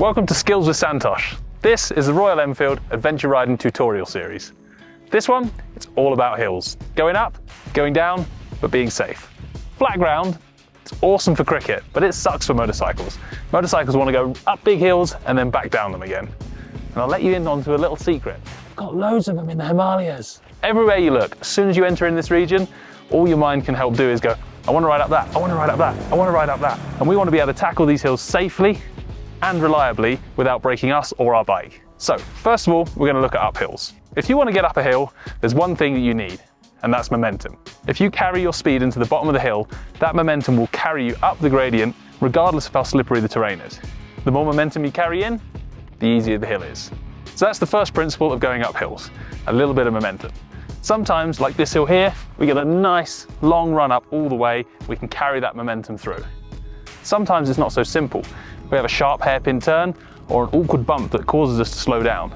Welcome to Skills with Santosh. This is the Royal Enfield Adventure Riding Tutorial Series. This one, it's all about hills. Going up, going down, but being safe. Flat ground, it's awesome for cricket, but it sucks for motorcycles. Motorcycles want to go up big hills and then back down them again. And I'll let you in onto a little secret. I've got loads of them in the Himalayas. Everywhere you look, as soon as you enter in this region, all your mind can help do is go, I want to ride up that, I want to ride up that, I want to ride up that. And we want to be able to tackle these hills safely and reliably without breaking us or our bike. So, first of all, we're going to look at uphills. If you want to get up a hill, there's one thing that you need, and that's momentum. If you carry your speed into the bottom of the hill, that momentum will carry you up the gradient, regardless of how slippery the terrain is. The more momentum you carry in, the easier the hill is. So that's the first principle of going up hills, a little bit of momentum. Sometimes, like this hill here, we get a nice long run up all the way, we can carry that momentum through. Sometimes it's not so simple. We have a sharp hairpin turn or an awkward bump that causes us to slow down.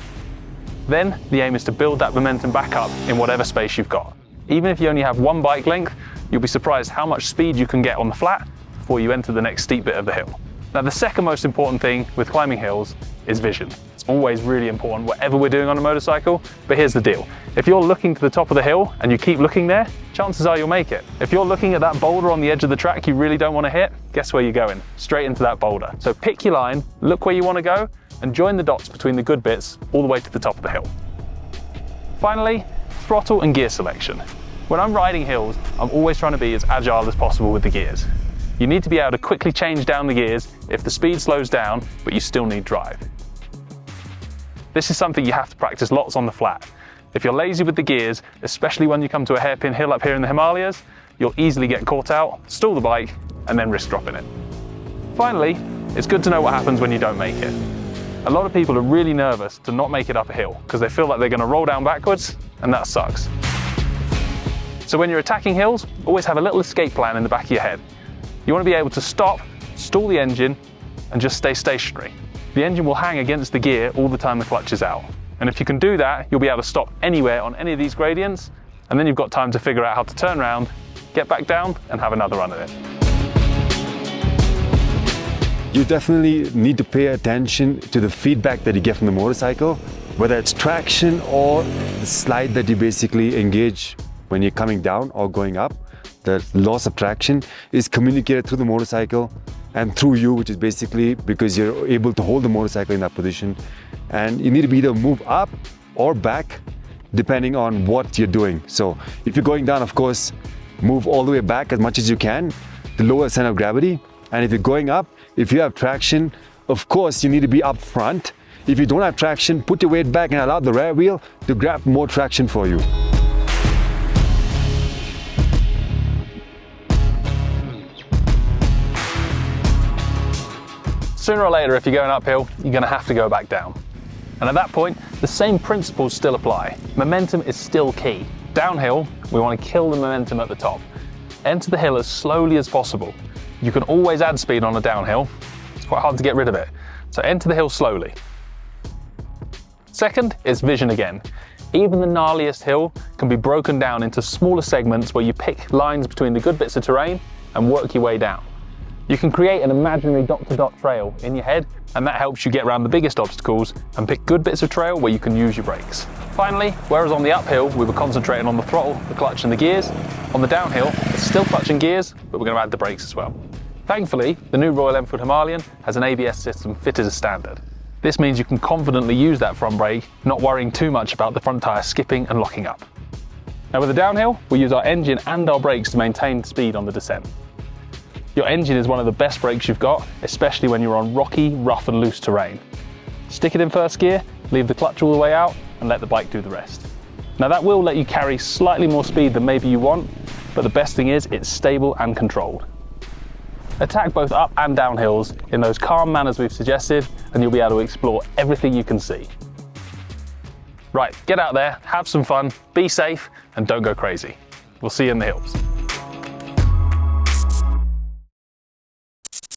Then the aim is to build that momentum back up in whatever space you've got. Even if you only have one bike length, you'll be surprised how much speed you can get on the flat before you enter the next steep bit of the hill. Now, the second most important thing with climbing hills is vision. It's always really important, whatever we're doing on a motorcycle, but here's the deal. If you're looking to the top of the hill and you keep looking there, chances are you'll make it. If you're looking at that boulder on the edge of the track you really don't want to hit, guess where you're going? Straight into that boulder. So pick your line, look where you want to go, and join the dots between the good bits all the way to the top of the hill. Finally, throttle and gear selection. When I'm riding hills, I'm always trying to be as agile as possible with the gears. You need to be able to quickly change down the gears if the speed slows down, but you still need drive. This is something you have to practice lots on the flat. If you're lazy with the gears, especially when you come to a hairpin hill up here in the Himalayas, you'll easily get caught out, stall the bike, and then risk dropping it. Finally, it's good to know what happens when you don't make it. A lot of people are really nervous to not make it up a hill because they feel like they're going to roll down backwards, and that sucks. So when you're attacking hills, always have a little escape plan in the back of your head. You want to be able to stop, stall the engine, and just stay stationary. The engine will hang against the gear all the time the clutch is out. And if you can do that, you'll be able to stop anywhere on any of these gradients, and then you've got time to figure out how to turn around, get back down, and have another run at it. You definitely need to pay attention to the feedback that you get from the motorcycle, whether it's traction or the slide that you basically engage when you're coming down or going up. The loss of traction is communicated through the motorcycle and through you, which is basically because you're able to hold the motorcycle in that position. And you need to be either move up or back depending on what you're doing. So if you're going down, of course, move all the way back as much as you can to lower the center of gravity. And if you're going up, if you have traction, of course, you need to be up front. If you don't have traction, put your weight back and allow the rear wheel to grab more traction for you. Sooner or later, if you're going uphill, you're going to have to go back down. And at that point, the same principles still apply. Momentum is still key. Downhill, we want to kill the momentum at the top. Enter the hill as slowly as possible. You can always add speed on a downhill. It's quite hard to get rid of it. So enter the hill slowly. Second is vision again. Even the gnarliest hill can be broken down into smaller segments where you pick lines between the good bits of terrain and work your way down. You can create an imaginary dot-to-dot trail in your head, and that helps you get around the biggest obstacles and pick good bits of trail where you can use your brakes. Finally, whereas on the uphill we were concentrating on the throttle, the clutch and the gears, on the downhill it's still clutch and gears, but we're going to add the brakes as well. Thankfully, the new Royal Enfield Himalayan has an ABS system fitted as standard. This means you can confidently use that front brake, not worrying too much about the front tyre skipping and locking up. Now with the downhill, we use our engine and our brakes to maintain speed on the descent. Your engine is one of the best brakes you've got, especially when you're on rocky, rough and loose terrain. Stick it in first gear, leave the clutch all the way out, and let the bike do the rest. Now that will let you carry slightly more speed than maybe you want, but the best thing is it's stable and controlled. Attack both up and down hills in those calm manners we've suggested, and you'll be able to explore everything you can see. Right, get out there, have some fun, be safe, and don't go crazy. We'll see you in the hills.